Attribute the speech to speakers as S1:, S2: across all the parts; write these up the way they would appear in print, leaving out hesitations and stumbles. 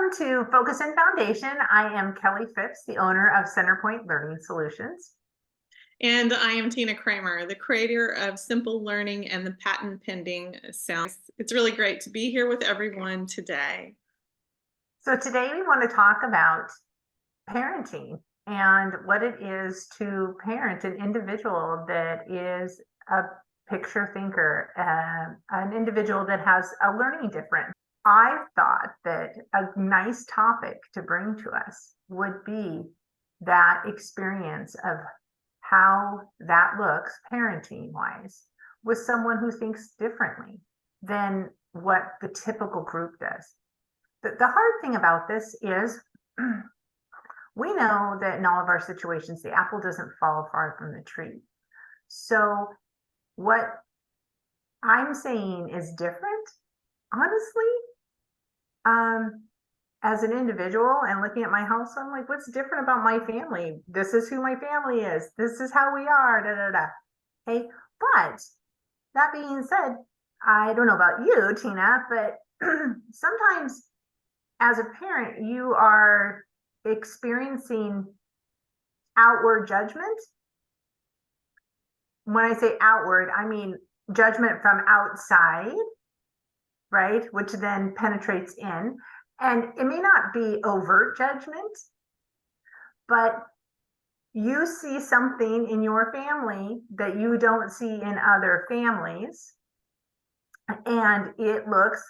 S1: Welcome to Focus and Foundation. I am Kelley Phipps, the owner of Centerpoint Learning Solutions.
S2: And I am Tina Kramer, the creator of Simple Learning and the patent pending sounds. It's really great to be here with everyone today.
S1: So today we want to talk about parenting and what it is to parent an individual that is a picture thinker, an individual that has a learning difference. I thought that a nice topic to bring to us would be that experience of how that looks parenting wise with someone who thinks differently than what the typical group does. The hard thing about this is we know that in all of our situations, the apple doesn't fall far from the tree. So what I'm saying is different, honestly, as an individual and looking at my house, I'm like, what's different about my family? This is who my family is. This is how we are, da, da, da. Okay. But that being said, I don't know about you, Tina, but sometimes as a parent, you are experiencing outward judgment. When I say outward, I mean judgment from outside, right? Which then penetrates in. And it may not be overt judgment, but you see something in your family that you don't see in other families, and it looks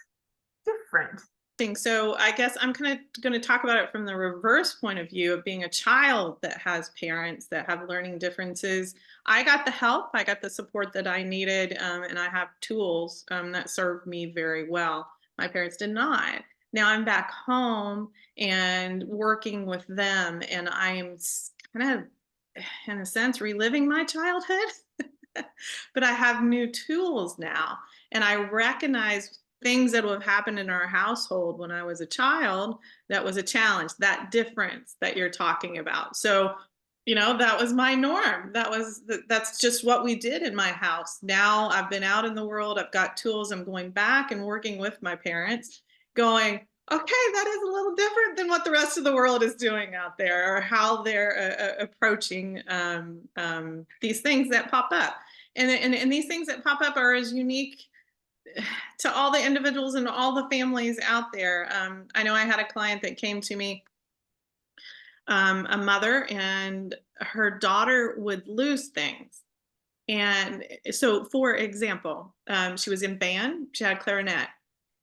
S1: different.
S2: So I guess I'm kind of going to talk about it from the reverse point of view of being a child that has parents that have learning differences. I got the help, I got the support that I needed, and I have tools that served me very well. My parents did not. Now I'm back home and working with them, and I'm kind of, in a sense, reliving my childhood. But I have new tools now, and I recognize things that have happened in our household when I was a child that was a challenge, that difference that you're talking about. So, that was my norm. That's just what we did in my house. Now I've been out in the world, I've got tools, I'm going back and working with my parents, going, okay, that is a little different than what the rest of the world is doing out there, or how they're approaching these things that pop up. And these things that pop up are as unique to all the individuals and all the families out there. I know I had a client that came to me, a mother, and her daughter would lose things. And so, for example, she was in band, she had clarinet,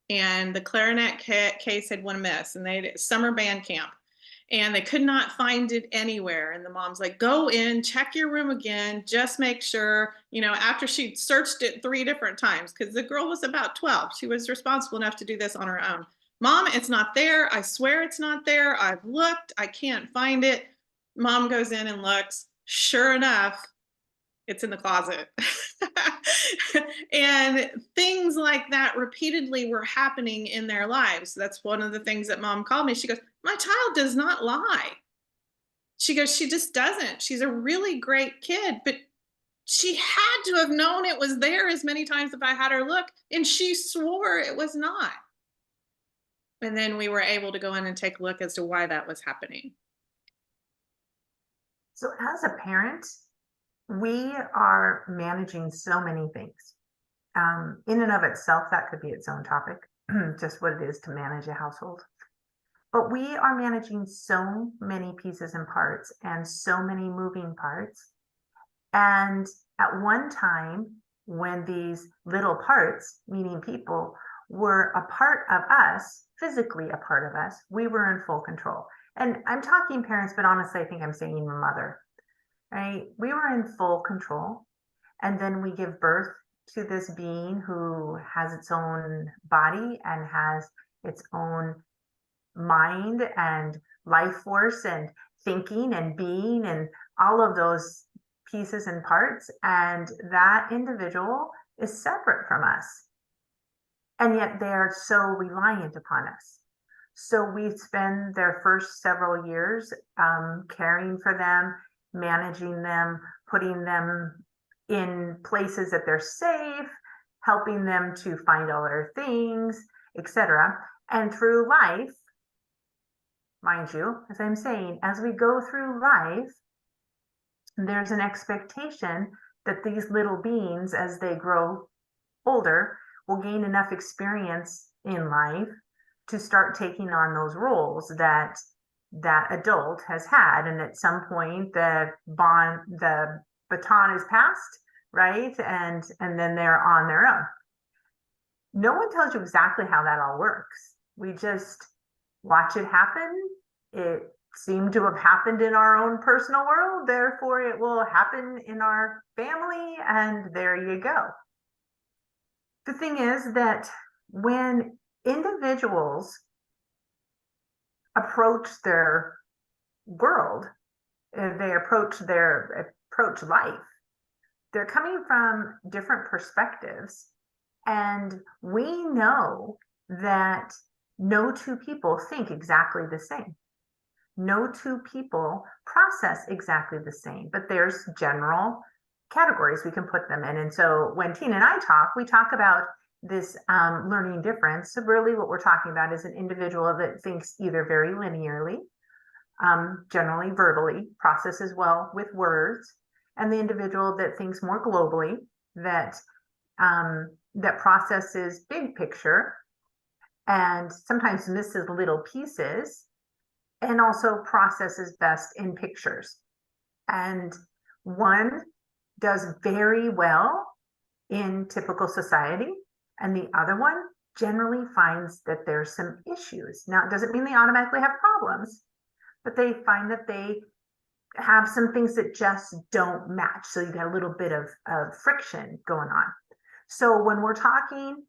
S2: and the clarinet case had won a miss, and they had summer band camp. And they could not find it anywhere. And the mom's like, go in, check your room again, just make sure, after she searched it 3 different times, because the girl was about 12. She was responsible enough to do this on her own. Mom, it's not there. I swear it's not there. I've looked. I can't find it. Mom goes in and looks. Sure enough, it's in the closet. And things like that repeatedly were happening in their lives. That's one of the things that mom called me. She goes, my child does not lie. She goes, she just doesn't. She's a really great kid, but she had to have known it was there as many times if I had her look, and she swore it was not. And then we were able to go in and take a look as to why that was happening.
S1: So as a parent, we are managing so many things. In and of itself, that could be its own topic, just what it is to manage a household. But we are managing so many pieces and parts and so many moving parts. And at one time, when these little parts, meaning people, were a part of us, physically a part of us, we were in full control. And I'm talking parents, but honestly, I think I'm saying mother, right? We were in full control. And then we give birth to this being who has its own body and has its own mind and life force and thinking and being and all of those pieces and parts. And that individual is separate from us. And yet they are so reliant upon us. So we spend their first several years caring for them, managing them, putting them in places that they're safe, helping them to find all their things, etc. And through life, mind you, as I'm saying, as we go through life, there's an expectation that these little beings, as they grow older, will gain enough experience in life to start taking on those roles that that adult has had. And at some point, the baton is passed, right? And then they're on their own. No one tells you exactly how that all works. We just watch it happen. It seemed to have happened in our own personal world, therefore it will happen in our family, and there you go. The thing is that when individuals approach their world, they approach life, they're coming from different perspectives. And we know that no two people think exactly the same. No two people process exactly the same, but there's general categories we can put them in. And so when Tina and I talk, we talk about this learning difference. So really what we're talking about is an individual that thinks either very linearly, generally verbally, processes well with words, and the individual that thinks more globally, that that processes big picture and sometimes misses little pieces, and also processes best in pictures. And one does very well in typical society, and the other one generally finds that there's some issues. Now, it doesn't mean they automatically have problems, but they find that they have some things that just don't match. So you got a little bit of friction going on. So when we're talking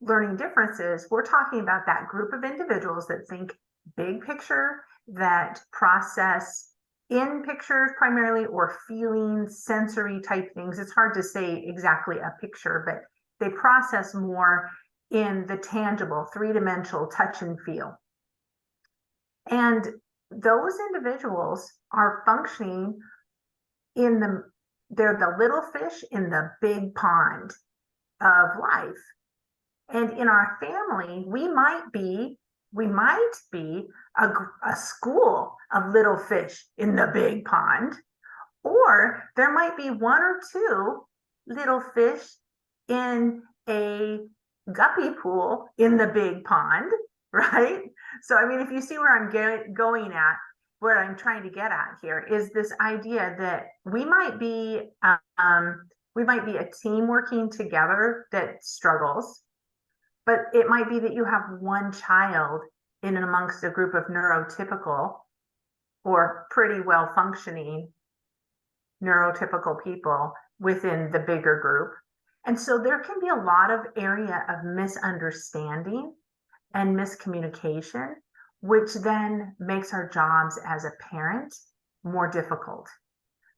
S1: learning differences, we're talking about that group of individuals that think big picture, that process in pictures primarily, or feeling sensory type things. It's hard to say exactly a picture, but they process more in the tangible, three-dimensional touch and feel. And those individuals are functioning they're the little fish in the big pond of life. And in our family, we might be a school of little fish in the big pond, or there might be one or two little fish in a guppy pool in the big pond, right? So, I mean, if you see where I'm going at, where I'm trying to get at here is this idea that we might be a team working together that struggles, but it might be that you have one child in and amongst a group of neurotypical or pretty well functioning neurotypical people within the bigger group. And so there can be a lot of area of misunderstanding and miscommunication, which then makes our jobs as a parent more difficult,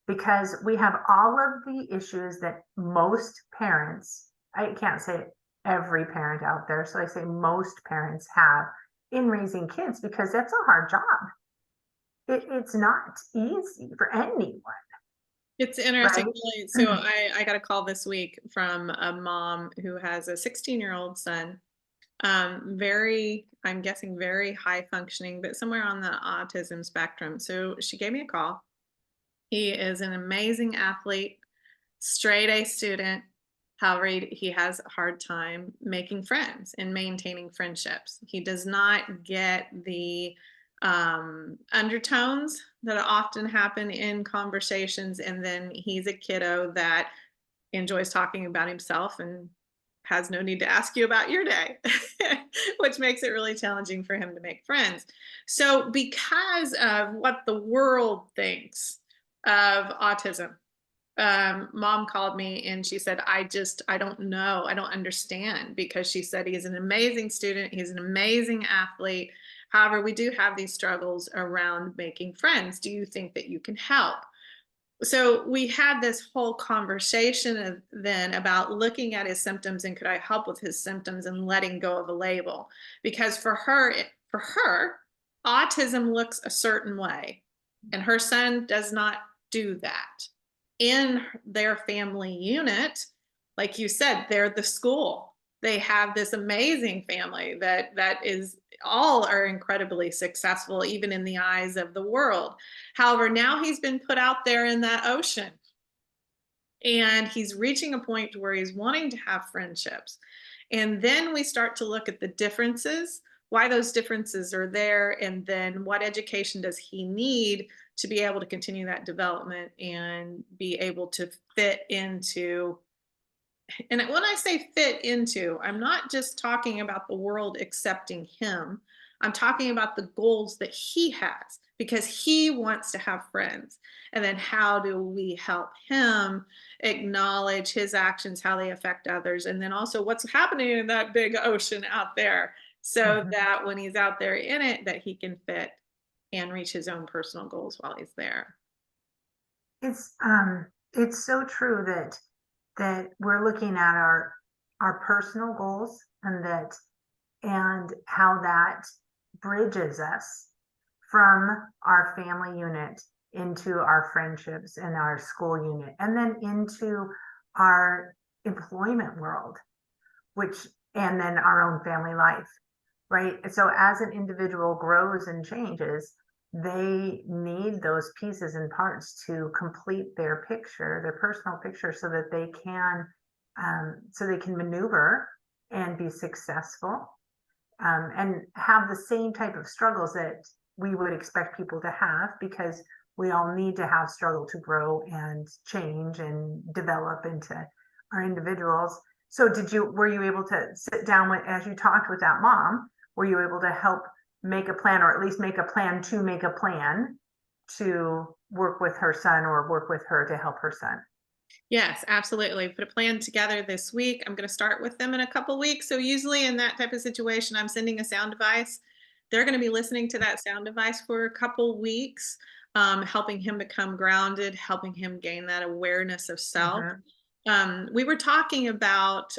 S1: because we have all of the issues that most parents, I can't say every parent out there, so I say most parents have in raising kids, because that's a hard job. It's not easy for anyone.
S2: It's interesting.
S1: Right.
S2: Really. So I got a call this week from a mom who has a 16-year-old son. I'm guessing very high functioning, but somewhere on the autism spectrum. So she gave me a call. He is an amazing athlete, straight A student. However, he has a hard time making friends and maintaining friendships. He does not get the undertones that often happen in conversations. And then he's a kiddo that enjoys talking about himself and has no need to ask you about your day, which makes it really challenging for him to make friends. So because of what the world thinks of autism, mom called me and she said, I don't know. I don't understand, because she said he's an amazing student. He's an amazing athlete. However, we do have these struggles around making friends. Do you think that you can help? So we had this whole conversation then about looking at his symptoms and could I help with his symptoms and letting go of a label, because for her, autism looks a certain way and her son does not do that. In their family unit, like you said, they're the school. They have this amazing family that is all are incredibly successful, even in the eyes of the world. However, now he's been put out there in that ocean, and he's reaching a point where he's wanting to have friendships. And then we start to look at the differences, why those differences are there, and then what education does he need to be able to continue that development and be able to fit into. And when I say fit into, I'm not just talking about the world accepting him. I'm talking about the goals that he has because he wants to have friends. And then how do we help him acknowledge his actions, how they affect others, and then also what's happening in that big ocean out there so
S1: Mhm.
S2: that when he's out there in it, that he can fit and reach his own personal goals while he's there.
S1: It's so true that we're looking at our personal goals and how that bridges us from our family unit into our friendships and our school unit and then into our employment world, which and then our own family life, right? So as an individual grows and changes, they need those pieces and parts to complete their picture, their personal picture, so they can maneuver and be successful, and have the same type of struggles that we would expect people to have because we all need to have struggle to grow and change and develop into our individuals. So were you able to sit down as you talked with that mom, were you able to help make a plan or at least make a plan to work with her son or work with her to help her son?
S2: Yes, absolutely. Put a plan together this week. I'm going to start with them in a couple weeks. So usually in that type of situation, I'm sending a sound device. They're going to be listening to that sound device for a couple weeks, helping him become grounded, helping him gain that awareness of self.
S1: Mhm.
S2: We were talking about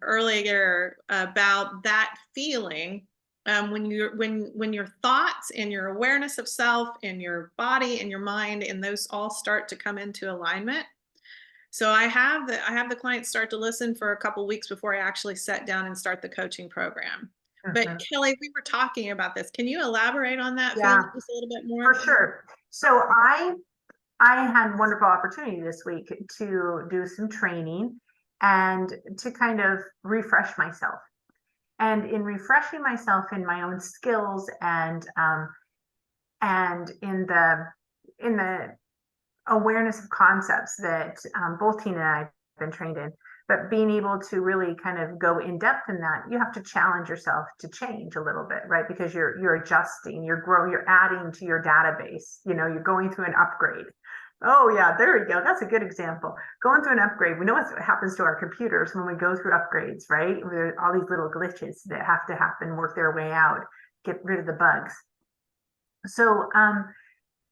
S2: earlier about that feeling when your thoughts and your awareness of self and your body and your mind and those all start to come into alignment. So I have the clients start to listen for a couple weeks before I actually sit down and start the coaching program. But
S1: Mhm.
S2: Kelly, we were talking about this. Can you elaborate on that
S1: Yeah,
S2: feeling just a little bit
S1: for
S2: more?
S1: sure. So I had a wonderful opportunity this week to do some training and to kind of refresh myself. And in refreshing myself in my own skills and in the awareness of concepts that both Tina and I have been trained in, but being able to really kind of go in depth in that, you have to challenge yourself to change a little bit, right? Because you're adjusting, you're growing, you're adding to your database. You're going through an upgrade. Oh yeah, there we go. That's a good example. Going through an upgrade. We know what happens to our computers when we go through upgrades, right? There are all these little glitches that have to happen, work their way out, get rid of the bugs. So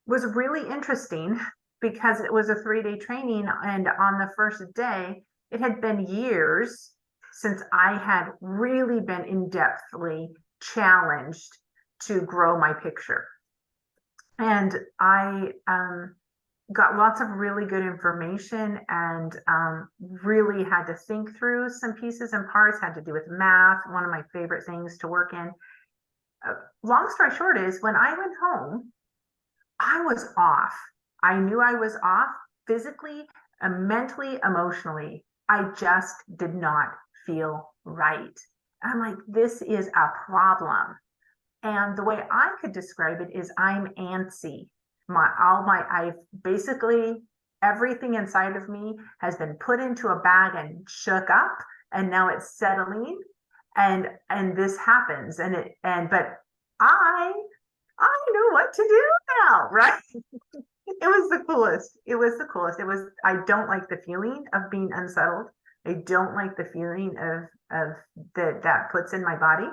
S1: was really interesting because it was a 3-day training. And on the first day, it had been years since I had really been in depthly challenged to grow my picture. And I got lots of really good information and really had to think through some pieces and parts, had to do with math, one of my favorite things to work in. Long story short is when I went home, I was off. I knew I was off physically, mentally, emotionally. I just did not feel right. I'm like, this is a problem. And the way I could describe it is I'm antsy. I've basically everything inside of me has been put into a bag and shook up, and now it's settling. And this happens, but I I know what to do now, right? It was the coolest. It was the coolest. I don't like the feeling of being unsettled. I don't like the feeling of that puts in my body.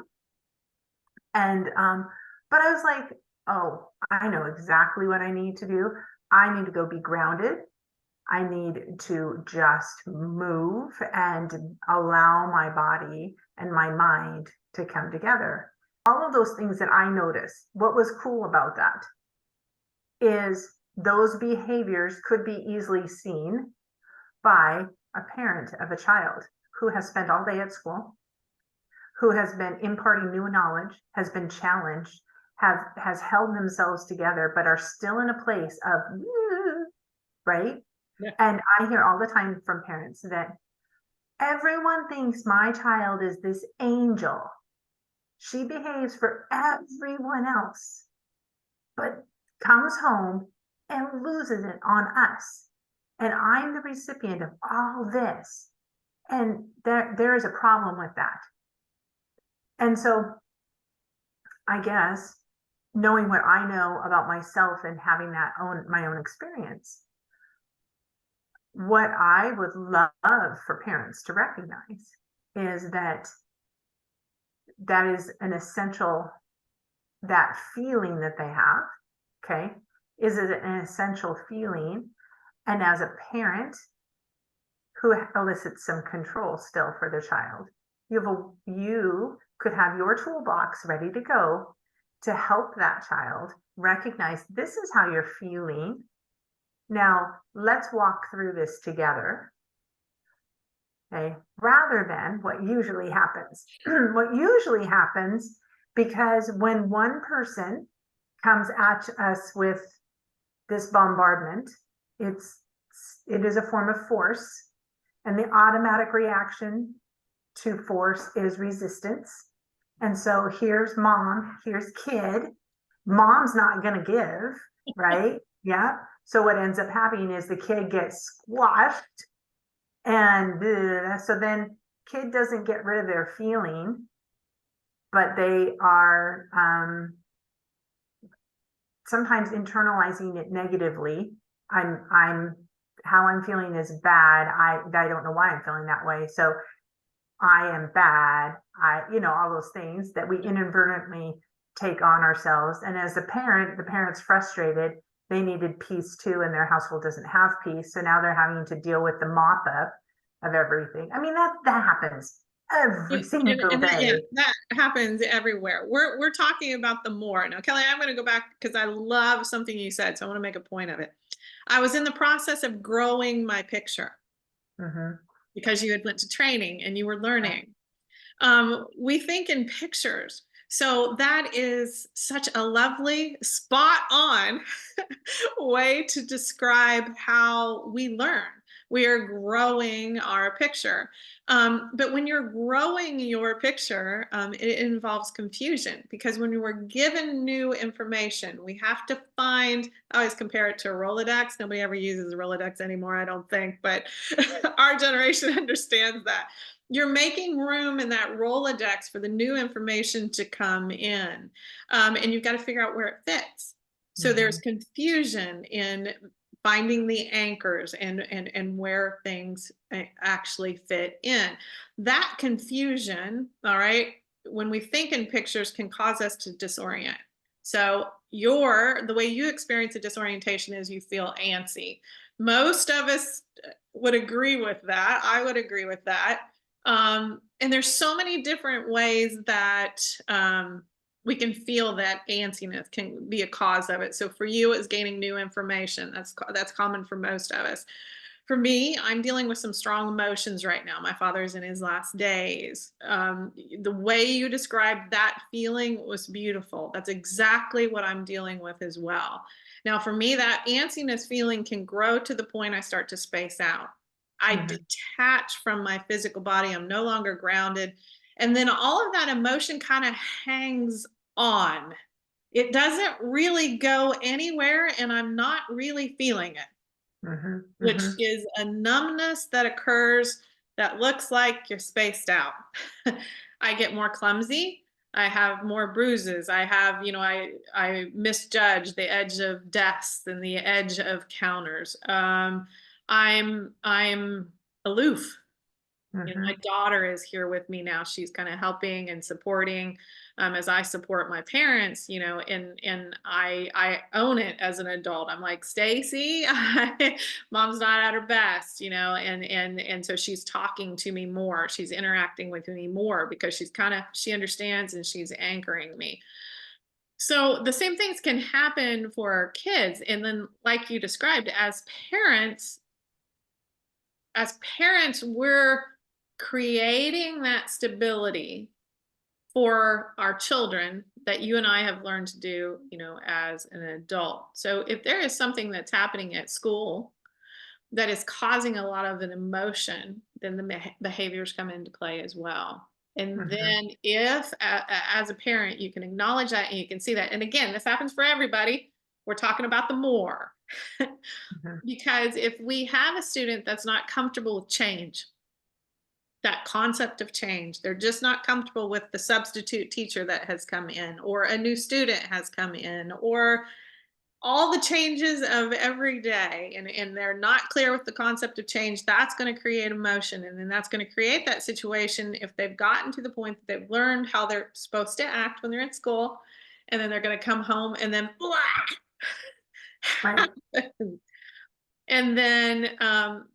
S1: And but I was like, oh, I know exactly what I need to do. I need to go be grounded. I need to just move and allow my body and my mind to come together. All of those things that I noticed, what was cool about that is those behaviors could be easily seen by a parent of a child who has spent all day at school, who has been imparting new knowledge, has been challenged, has held themselves together, but are still in a place of, right?
S2: Yeah.
S1: And I hear all the time from parents that everyone thinks my child is this angel. She behaves for everyone else, but comes home and loses it on us. And I'm the recipient of all this. And there is a problem with that. And so I guess knowing what I know about myself and having my own experience, what I would love for parents to recognize is that is an essential, that feeling that they have, okay, is it an essential feeling. And as a parent who elicits some control still for the child, you could have your toolbox ready to go to help that child recognize this is how you're feeling. Now let's walk through this together. Okay, rather than what usually happens. What usually happens, because when one person comes at us with this bombardment, it is a form of force, and the automatic reaction to force is resistance. And so here's mom, here's kid. Mom's not going to give, right? Yeah. So what ends up happening is the kid gets squashed, and so then kid doesn't get rid of their feeling, but they are sometimes internalizing it negatively. How I'm feeling is bad. I don't know why I'm feeling that way. So I am bad. All those things that we inadvertently take on ourselves. And as a parent, the parent's frustrated. They needed peace too, and their household doesn't have peace. So now they're having to deal with the mop up of everything. I mean, that happens every single day.
S2: That happens everywhere. We're talking about the more. Now, Kelley, I'm going to go back because I love something you said. So I want to make a point of it. I was in the process of growing my picture because you had went to training and you were learning. We think in pictures. So that is such a lovely, spot on way to describe how we learn. We are growing our picture. But when you're growing your picture, it involves confusion, because when we're given new information, we have to find, I always compare it to a Rolodex. Nobody ever uses a Rolodex anymore, I don't think, but our generation understands that. You're making room in that Rolodex for the new information to come in. And you've got to figure out where it fits. So there's confusion in finding the anchors and where things actually fit in. That confusion, all right, when we think in pictures, can cause us to disorient. So the way you experience a disorientation is you feel antsy. Most of us would agree with that. I would agree with that. And there's so many different ways that we can feel that antsiness can be a cause of it. So for you, it's gaining new information. That's common for most of us. For me, I'm dealing with some strong emotions right now. My father's in his last days. The way you described that feeling was beautiful. That's exactly what I'm dealing with as well. Now, for me, that antsiness feeling can grow to the point I start to space out. I detach from my physical body. I'm no longer grounded. And then all of that emotion kind of hangs on. It doesn't really go anywhere, and I'm not really feeling it, which is a numbness that occurs that looks like you're spaced out. I get more clumsy. I have more bruises. I have, I misjudge the edge of desks and the edge of counters. I'm aloof. My daughter is here with me now. She's kind of helping and supporting as I support my parents, and I own it as an adult. I'm like, Stacy, mom's not at her best, and so she's talking to me more. She's interacting with me more because she understands, and she's anchoring me. So the same things can happen for our kids. And then, like you described, as parents, we're creating that stability for our children that you and I have learned to do, as an adult. So if there is something that's happening at school that is causing a lot of an emotion, then the behaviors come into play as well. And
S1: Mhm.
S2: then if as a parent you can acknowledge that and you can see that, and again, this happens for everybody, we're talking about the more.
S1: Mhm.
S2: Because if we have a student that's not comfortable with change, that concept of change, they're just not comfortable with the substitute teacher that has come in, or a new student has come in, or all the changes of every day, and they're not clear with the concept of change, that's going to create emotion, and then that's going to create that situation if they've gotten to the point that they've learned how they're supposed to act when they're in school, and then they're going to come home and then
S1: Right.
S2: and then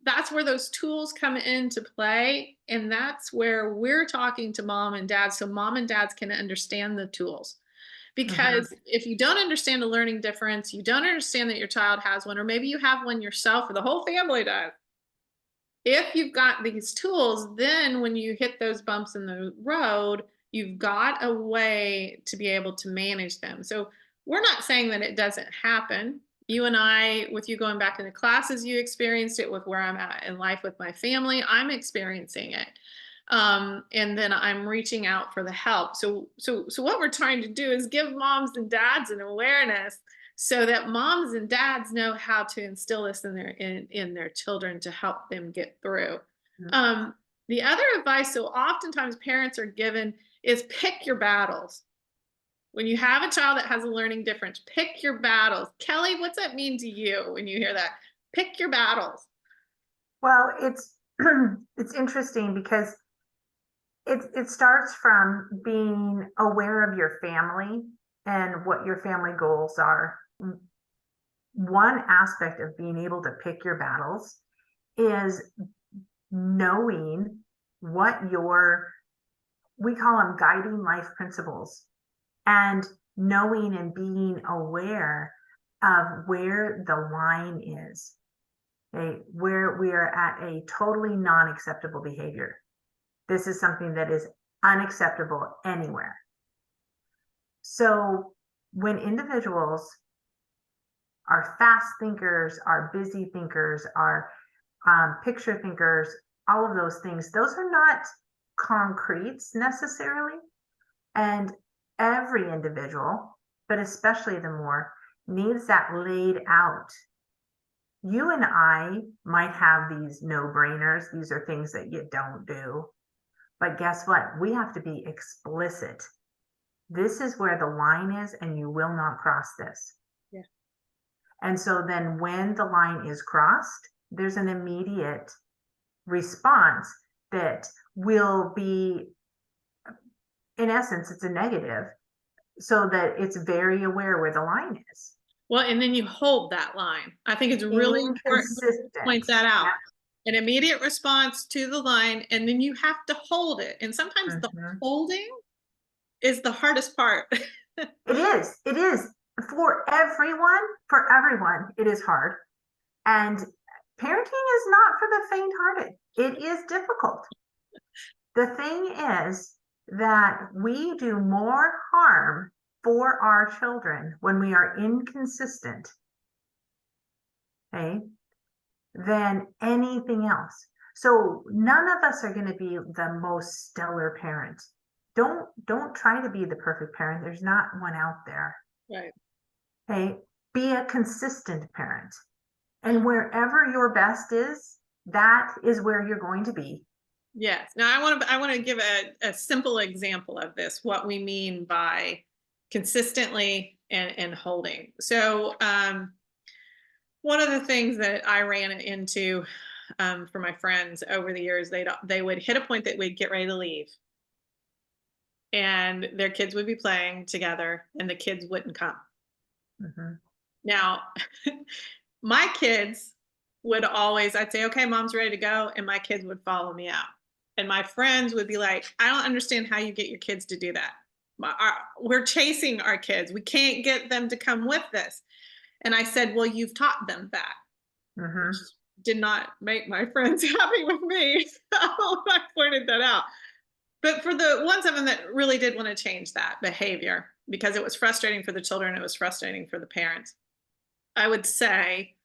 S2: that's where those tools come into play, and that's where we're talking to mom and dad so mom and dads can understand the tools.
S1: Mhm.
S2: Because if you don't understand a learning difference, you don't understand that your child has one, or maybe you have one yourself, or the whole family does. If you've got these tools, then when you hit those bumps in the road, you've got a way to be able to manage them. So we're not saying that it doesn't happen. You and I, with you going back into classes, you experienced it. With where I'm at in life with my family, I'm experiencing it. And then I'm reaching out for the help. So what we're trying to do is give moms and dads an awareness so that moms and dads know how to instill this in their children to help them get through.
S1: Mhm.
S2: Um, the other advice, so oftentimes parents are given, is pick your battles. When you have a child that has a learning difference, pick your battles. Kelly, what's that mean to you when you hear that? Pick your battles.
S1: Well, it's it's interesting because it starts from being aware of your family and what your family goals are. One aspect of being able to pick your battles is knowing what your, we call them guiding life principles, and knowing and being aware of where the line is, okay, where we are at a totally non-acceptable behavior. This is something that is unacceptable anywhere. So when individuals are fast thinkers, are busy thinkers, are picture thinkers, all of those things, those are not concretes necessarily. And every individual, but especially the more, needs that laid out. You and I might have these no brainers. These are things that you don't do. But guess what? We have to be explicit. This is where the line is, and you will not cross this.
S2: Yeah.
S1: And so then when the line is crossed, there's an immediate response that will be, in essence, it's a negative, so that it's very aware where the line is.
S2: Well, and then you hold that line. I think it's really important to
S1: Inconsistent.
S2: point that out.
S1: Yeah.
S2: An immediate response to the line, and then you have to hold it. And sometimes the
S1: Mhm.
S2: holding is the hardest part.
S1: It is. It is for everyone. For everyone, it is hard. And parenting is not for the faint-hearted. It is difficult. The thing is that we do more harm for our children when we are inconsistent, okay, than anything else. So none of us are going to be the most stellar parent. Don't try to be the perfect parent. There's not one out there.
S2: Right.
S1: Okay? Be a consistent parent. And wherever your best is, that is where you're going to be.
S2: Yes. Now I want to give a simple example of this, what we mean by consistently and holding. So one of the things that I ran into for my friends over the years, they would hit a point that we'd get ready to leave, and their kids would be playing together, and the kids wouldn't come.
S1: Mhm.
S2: Now, my kids would always, I'd say, okay, mom's ready to go. And my kids would follow me out. And my friends would be like, I don't understand how you get your kids to do that. We're chasing our kids. We can't get them to come with us. And I said, well, you've taught them that, which did not make my friends happy with me. So I pointed that out. But for the ones of them that really did want to change that behavior because it was frustrating for the children, it was frustrating for the parents, I would say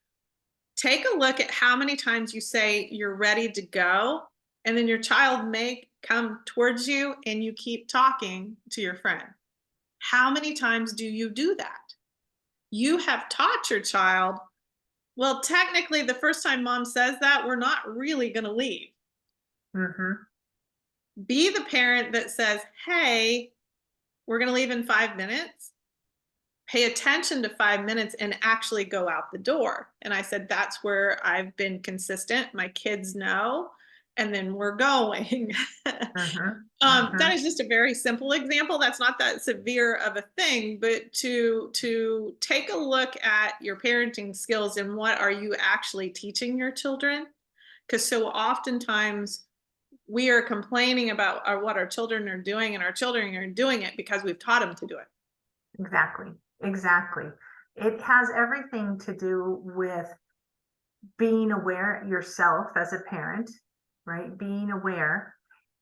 S2: take a look at how many times you say you're ready to go, and then your child may come towards you and you keep talking to your friend. How many times do you do that? You have taught your child, well, technically, the first time mom says that, we're not really going to leave.
S1: Mm-hmm.
S2: Be the parent that says, hey, we're going to leave in 5 minutes. Pay attention to 5 minutes and actually go out the door. And I said, that's where I've been consistent. My kids know, and then we're going.
S1: Mm-hmm. Mm-hmm.
S2: That is just a very simple example. That's not that severe of a thing, but to take a look at your parenting skills and what are you actually teaching your children? Because so oftentimes we are complaining about what our children are doing, and our children are doing it because we've taught them to do it.
S1: Exactly. Exactly. It has everything to do with being aware yourself as a parent, right? Being aware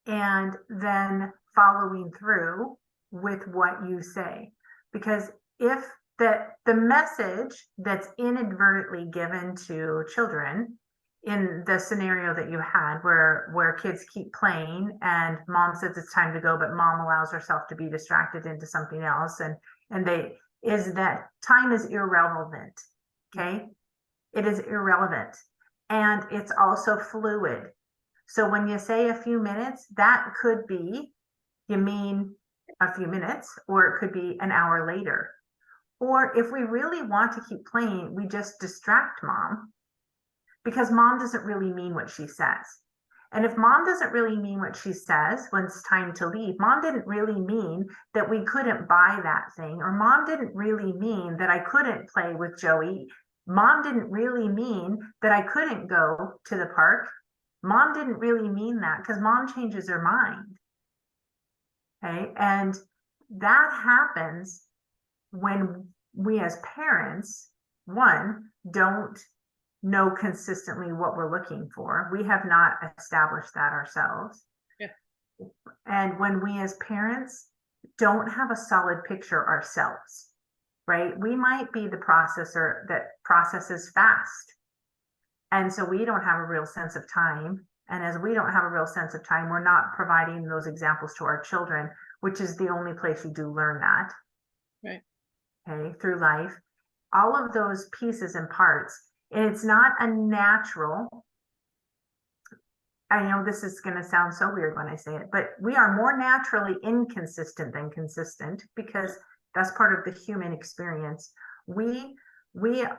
S1: and then following through with what you say. Because if the message that's inadvertently given to children in the scenario that you had where kids keep playing and mom says it's time to go, but mom allows herself to be distracted into something else, and they is that time is irrelevant. Okay, it is irrelevant, and it's also fluid. So when you say a few minutes, that could be, you mean a few minutes, or it could be an hour later. Or if we really want to keep playing, we just distract mom, because mom doesn't really mean what she says. And if mom doesn't really mean what she says when it's time to leave, mom didn't really mean that we couldn't buy that thing, or mom didn't really mean that I couldn't play with Joey. Mom didn't really mean that I couldn't go to the park. Mom didn't really mean that, because mom changes her mind. Okay. And that happens when we as parents, one, don't know consistently what we're looking for. We have not established that ourselves.
S2: Yeah.
S1: And when we as parents don't have a solid picture ourselves, right? We might be the processor that processes fast. And so we don't have a real sense of time. And as we don't have a real sense of time, we're not providing those examples to our children, which is the only place you do learn that.
S2: Right.
S1: Okay, through life. All of those pieces and parts. And it's not a natural, I know this is going to sound so weird when I say it, but we are more naturally inconsistent than consistent, because that's part of the human experience. We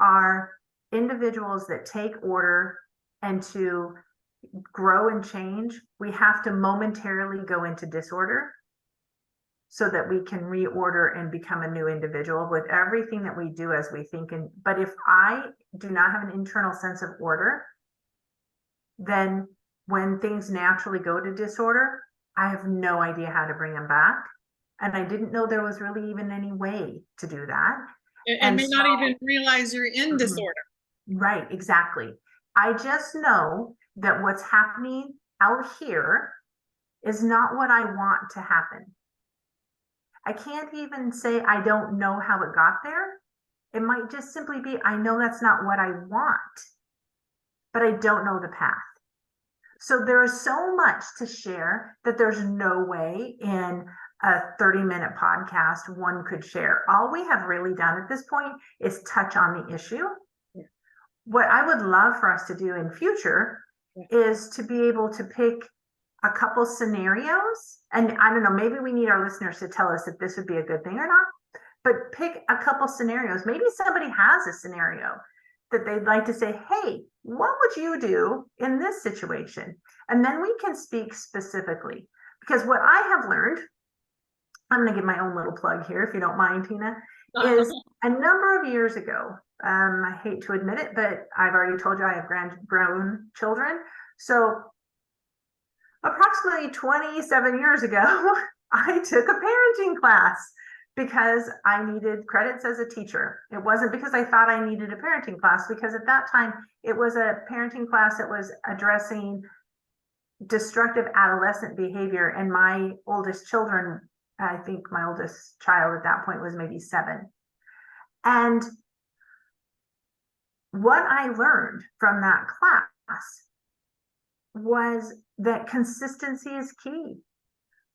S1: are individuals that take order, and to grow and change, we have to momentarily go into disorder so that we can reorder and become a new individual with everything that we do as we think. But if I do not have an internal sense of order, then when things naturally go to disorder, I have no idea how to bring them back. And I didn't know there was really even any way to do that.
S2: And may not even realize you're in disorder.
S1: Right, exactly. I just know that what's happening out here is not what I want to happen. I can't even say I don't know how it got there. It might just simply be, I know that's not what I want, but I don't know the path. So there is so much to share that there's no way in a 30-minute podcast one could share. All we have really done at this point is touch on the issue.
S2: Yeah.
S1: What I would love for us to do in future is to be able to pick a couple scenarios. And I don't know, maybe we need our listeners to tell us if this would be a good thing or not, but pick a couple scenarios. Maybe somebody has a scenario that they'd like to say, hey, what would you do in this situation? And then we can speak specifically. Because what I have learned, I'm going to give my own little plug here, if you don't mind, Tina, is a number of years ago, I hate to admit it, but I've already told you I have grown children. So approximately 27 years ago, I took a parenting class because I needed credits as a teacher. It wasn't because I thought I needed a parenting class, because at that time it was a parenting class that was addressing destructive adolescent behavior. And my oldest children, I think my oldest child at that point was maybe 7. And what I learned from that class was that consistency is key,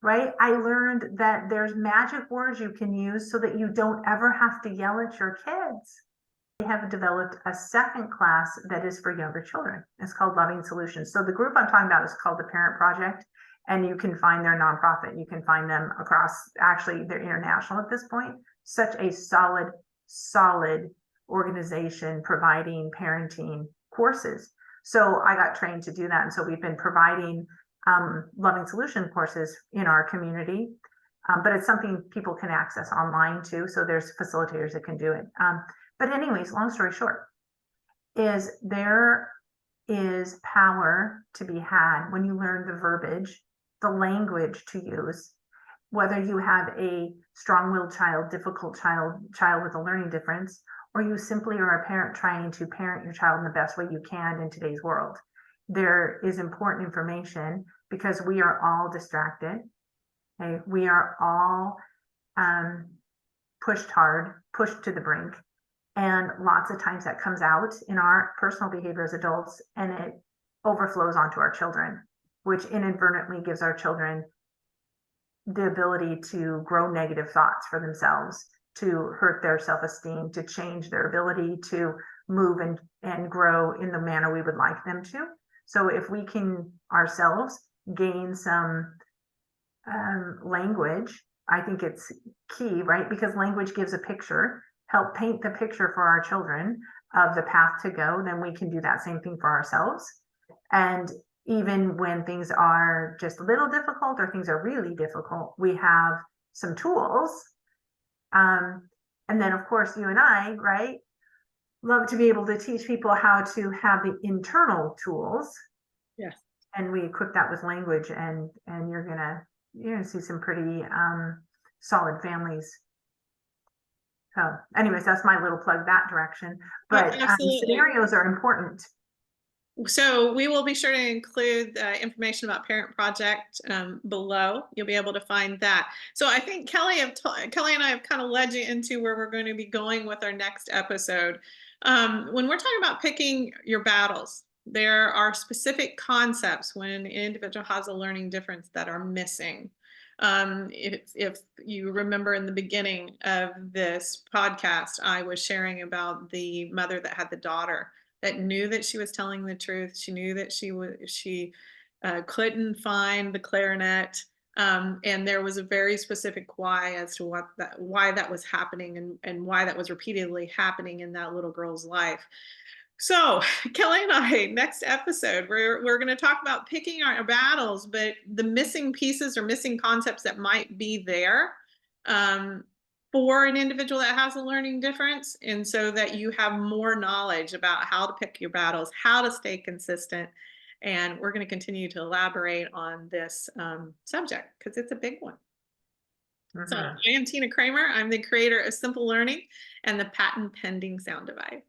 S1: right? I learned that there's magic words you can use so that you don't ever have to yell at your kids. We have developed a second class that is for younger children. It's called Loving Solutions. So the group I'm talking about is called the Parent Project, and you can find their nonprofit. You can find them across, actually they're international at this point. Such a solid organization providing parenting courses. So I got trained to do that. And so we've been providing Loving Solution courses in our community, but it's something people can access online too. So there's facilitators that can do it. But anyways, long story short, is there is power to be had when you learn the verbiage, the language to use, whether you have a strong-willed child, difficult child with a learning difference, or you simply are a parent trying to parent your child in the best way you can in today's world. There is important information because we are all distracted. Okay? We are all pushed hard, pushed to the brink. And lots of times that comes out in our personal behavior as adults, and it overflows onto our children, which inadvertently gives our children the ability to grow negative thoughts for themselves, to hurt their self-esteem, to change their ability to move and grow in the manner we would like them to. So if we can ourselves gain some language, I think it's key, right? Because language gives a picture, help paint the picture for our children of the path to go, then we can do that same thing for ourselves. And even when things are just a little difficult or things are really difficult, we have some tools. And then of course you and I, right, love to be able to teach people how to have the internal tools.
S2: Yes.
S1: And we equip that with language, and you're gonna see some pretty solid families. So anyways, that's my little plug that direction. But scenarios are important.
S2: So we will be sure to include information about Parent Project below. You'll be able to find that. So I think Kelley and I have kind of led you into where we're going to be going with our next episode. When we're talking about picking your battles, there are specific concepts when an individual has a learning difference that are missing. If you remember in the beginning of this podcast, I was sharing about the mother that had the daughter that knew that she was telling the truth. She knew that she couldn't find the clarinet, and there was a very specific why as to why that was happening and why that was repeatedly happening in that little girl's life. So Kelley and I, next episode, we're going to talk about picking our battles, but the missing pieces or missing concepts that might be there for an individual that has a learning difference. And so that you have more knowledge about how to pick your battles, how to stay consistent. And we're going to continue to elaborate on this subject because it's a big one. Mm-hmm. So I am Tina Kramer. I'm the creator of Simple Learning and the patent pending Sound Divide.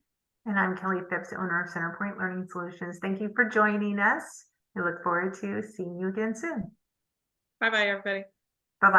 S1: And I'm Kelley Phipps, owner of Centerpoint Learning Solutions. Thank you for joining us. We look forward to seeing you again soon.
S2: Bye-bye, everybody.